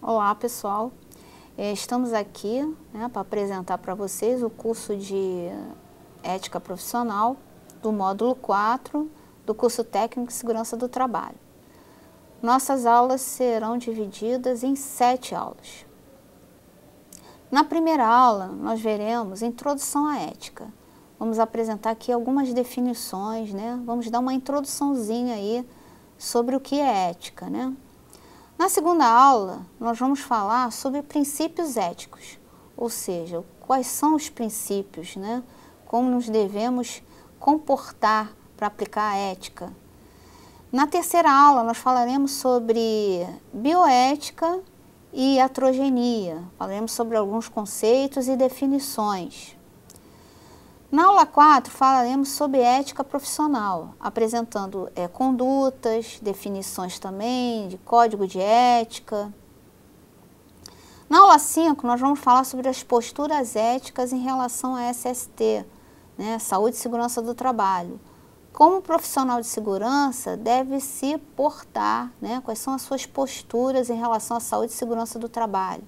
Olá, pessoal. Estamos aqui, para apresentar para vocês o curso de Ética Profissional do módulo 4 do curso Técnico de Segurança do Trabalho. Nossas aulas serão divididas em 7 aulas. Na primeira aula, nós veremos Introdução à Ética. Vamos apresentar aqui algumas definições, Vamos dar uma introduçãozinha aí sobre o que é ética, Na segunda aula, nós vamos falar sobre princípios éticos, ou seja, quais são os princípios, Como nos devemos comportar para aplicar a ética. Na terceira aula, nós falaremos sobre bioética e iatrogenia, falaremos sobre alguns conceitos e definições. Na aula 4, falaremos sobre ética profissional, apresentando condutas, definições também de código de ética. Na aula 5, nós vamos falar sobre as posturas éticas em relação à SST, Saúde e Segurança do Trabalho. Como profissional de segurança deve se portar, quais são as suas posturas em relação à saúde e segurança do trabalho.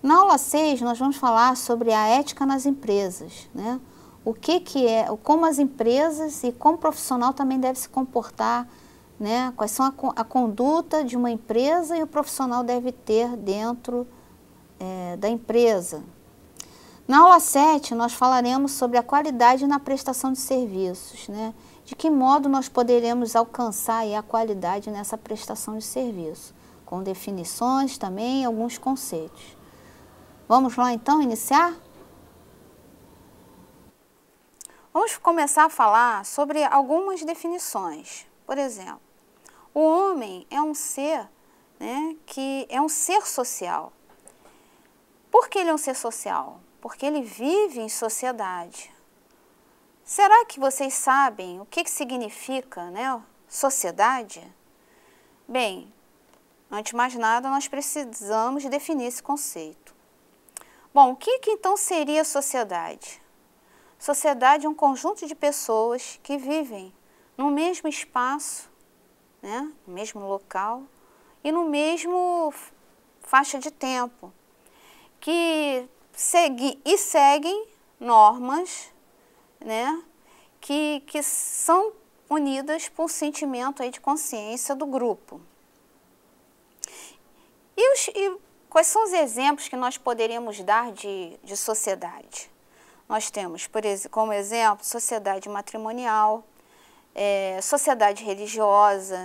Na aula 6, nós vamos falar sobre a ética nas empresas, O que é, como as empresas e como profissional também deve se comportar, Quais são a conduta de uma empresa e o profissional deve ter dentro da empresa. Na aula 7, nós falaremos sobre a qualidade na prestação de serviços, De que modo nós poderemos alcançar aí a qualidade nessa prestação de serviço, com definições também e alguns conceitos. Vamos lá então iniciar? Vamos começar a falar sobre algumas definições. Por exemplo, o homem é um ser, que é um ser social. Por que ele é um ser social? Porque ele vive em sociedade. Será que vocês sabem o que significa, sociedade? Bem, antes de mais nada, nós precisamos definir esse conceito. Bom, o que então seria sociedade? Sociedade é um conjunto de pessoas que vivem no mesmo espaço, no mesmo local e no mesmo faixa de tempo, que seguem normas, que são unidas por um sentimento aí de consciência do grupo. E quais são os exemplos que nós poderíamos dar de sociedade? Nós temos, como exemplo, sociedade matrimonial, sociedade religiosa,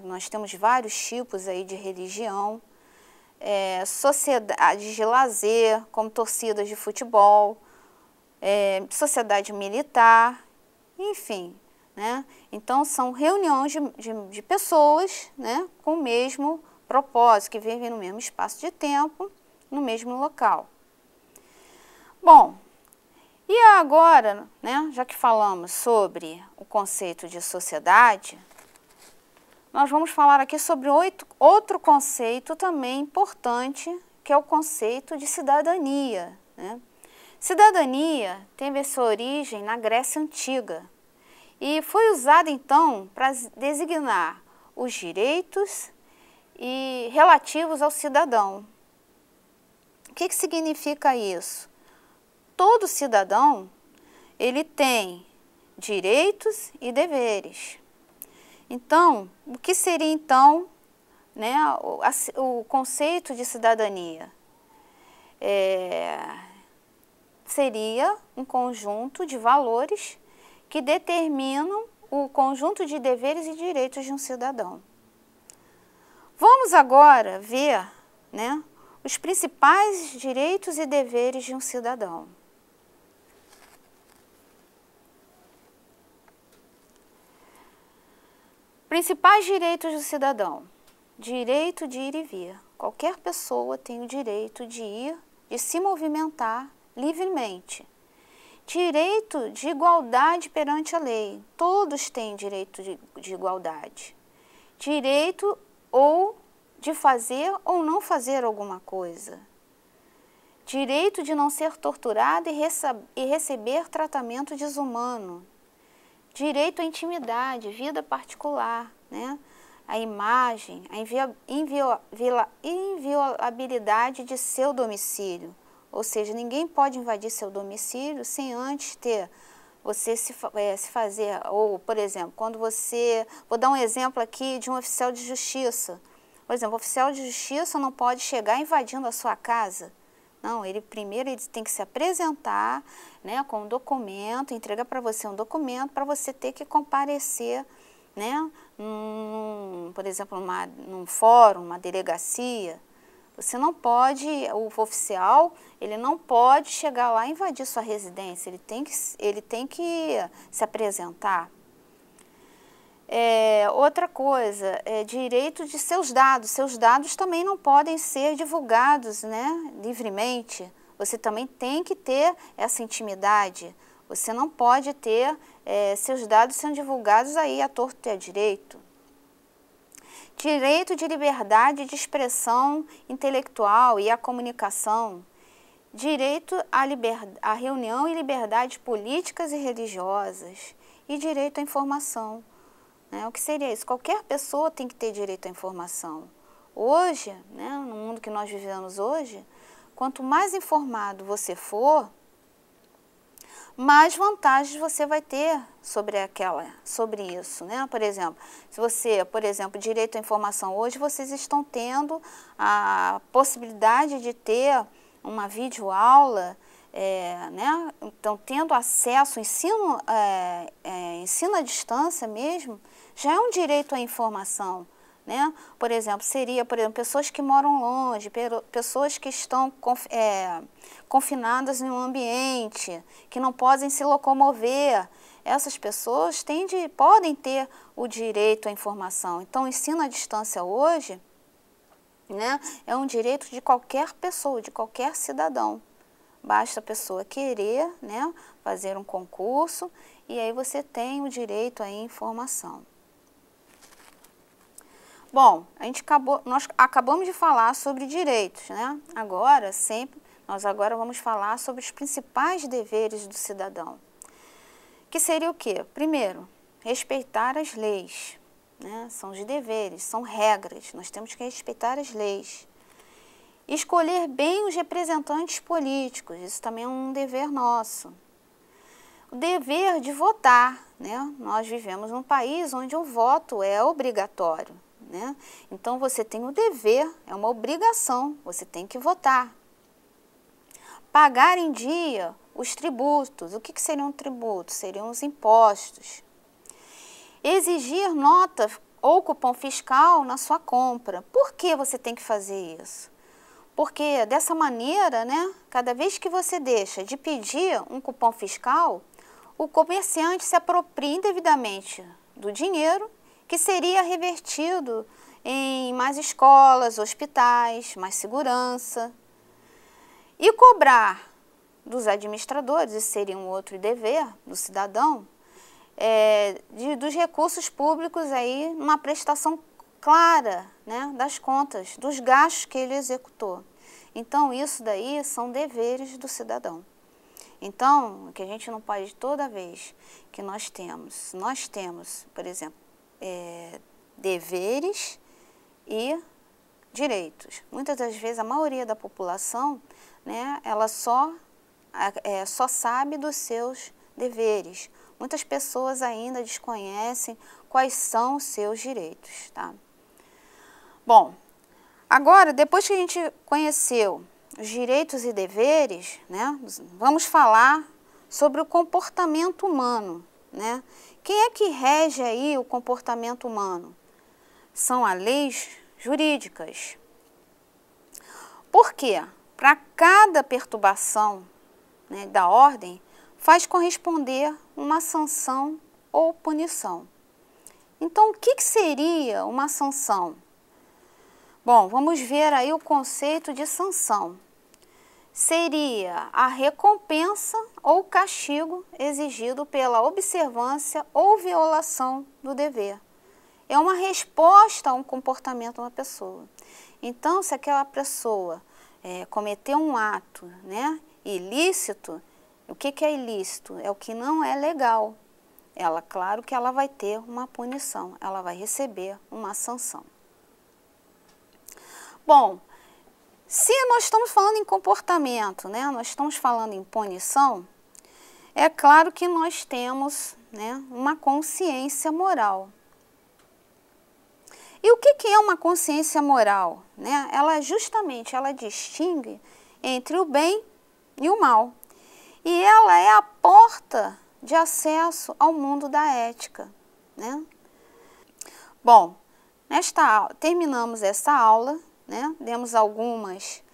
Nós temos vários tipos aí de religião, sociedades de lazer, como torcidas de futebol, sociedade militar, enfim, Então, são reuniões de pessoas, com o mesmo propósito, que vivem no mesmo espaço de tempo, no mesmo local. Bom, e agora, já que falamos sobre o conceito de sociedade, nós vamos falar aqui sobre outro conceito também importante, que é o conceito de cidadania. Cidadania teve a sua origem na Grécia Antiga e foi usada então para designar os direitos relativos ao cidadão. O que significa isso? Todo cidadão, ele tem direitos e deveres. Então, o que seria então, o conceito de cidadania? Seria um conjunto de valores que determinam o conjunto de deveres e direitos de um cidadão. Vamos agora ver, os principais direitos e deveres de um cidadão. Principais direitos do cidadão. Direito de ir e vir. Qualquer pessoa tem o direito de ir, de se movimentar livremente. Direito de igualdade perante a lei. Todos têm direito de igualdade. Direito ou de fazer ou não fazer alguma coisa. Direito de não ser torturado e receber tratamento desumano. Direito à intimidade, vida particular, a imagem, a inviolabilidade de seu domicílio. Ou seja, ninguém pode invadir seu domicílio sem antes ter, você se fazer, ou, por exemplo, quando você, vou dar um exemplo aqui de um oficial de justiça. Por exemplo, o oficial de justiça não pode chegar invadindo a sua casa. Não, ele primeiro ele tem que se apresentar, né, com um documento, entrega para você um documento para você ter que comparecer, né, por exemplo, num fórum, uma delegacia. Você não pode, o oficial, ele não pode chegar lá e invadir sua residência, ele tem que se apresentar. Outra coisa, direito de seus dados também não podem ser divulgados, né, livremente. Você também tem que ter essa intimidade, você não pode ter seus dados sendo divulgados aí à torto e à direito. Direito de liberdade de expressão intelectual e à comunicação. Direito à reunião e liberdades políticas e religiosas. E direito à informação. O que seria isso? Qualquer pessoa tem que ter direito à informação. Hoje, né, no mundo que nós vivemos hoje, quanto mais informado você for, mais vantagens você vai ter sobre isso, né? Por exemplo, se você, direito à informação, hoje vocês estão tendo a possibilidade de ter uma videoaula, né? Então, tendo acesso, ensino à distância mesmo, já é um direito à informação, né? Por exemplo, pessoas que moram longe, pessoas que estão confinadas em um ambiente, que não podem se locomover. Essas pessoas podem ter o direito à informação. Então, o ensino à distância hoje, né, é um direito de qualquer pessoa, de qualquer cidadão. Basta a pessoa querer, né, fazer um concurso e aí você tem o direito à informação. Bom, nós acabamos de falar sobre direitos, né? Nós agora vamos falar sobre os principais deveres do cidadão. Que seria o quê? Primeiro, respeitar as leis, né? São os deveres, são regras, nós temos que respeitar as leis. Escolher bem os representantes políticos, isso também é um dever nosso. O dever de votar, né? Nós vivemos num país onde o voto é obrigatório, né? Então, você tem o dever, é uma obrigação, você tem que votar. Pagar em dia os tributos. O que seriam tributos? Seriam os impostos. Exigir nota ou cupom fiscal na sua compra. Por que você tem que fazer isso? Porque dessa maneira, né, cada vez que você deixa de pedir um cupom fiscal, o comerciante se apropria indevidamente do dinheiro que seria revertido em mais escolas, hospitais, mais segurança. E cobrar dos administradores, esse seria um outro dever do cidadão, dos recursos públicos aí, uma prestação clara, né, das contas, dos gastos que ele executou. Então, isso daí são deveres do cidadão. Então, o que a gente não pode, toda vez que nós temos, por exemplo, deveres e direitos. Muitas das vezes, a maioria da população, né, ela só sabe dos seus deveres. Muitas pessoas ainda desconhecem quais são os seus direitos, tá? Bom, agora, depois que a gente conheceu os direitos e deveres, né, vamos falar sobre o comportamento humano, né? Quem é que rege aí o comportamento humano? São as leis jurídicas. Por quê? Para cada perturbação, né, da ordem, faz corresponder uma sanção ou punição. Então, o que seria uma sanção? Bom, vamos ver aí o conceito de sanção. Seria a recompensa ou castigo exigido pela observância ou violação do dever. É uma resposta a um comportamento de uma pessoa. Então, se aquela pessoa cometeu um ato, né, ilícito, o que é ilícito? É o que não é legal. ela, claro que ela vai ter uma punição, ela vai receber uma sanção. Bom, se nós estamos falando em comportamento, né, nós estamos falando em punição, é claro que nós temos, né, uma consciência moral. E o que é uma consciência moral? Né? Ela distingue entre o bem e o mal. E ela é a porta de acesso ao mundo da ética. Né? Bom, terminamos essa aula, né? Demos algumas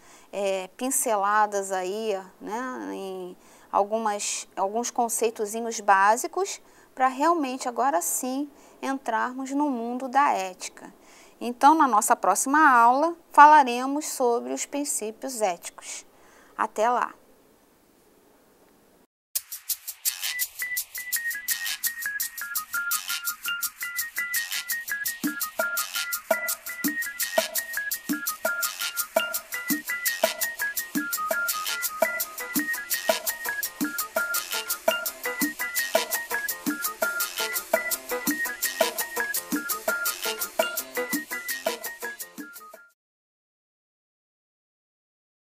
pinceladas aí, né? Em alguns conceitozinhos básicos para realmente agora sim entrarmos no mundo da ética. Então, na nossa próxima aula, falaremos sobre os princípios éticos. Até lá!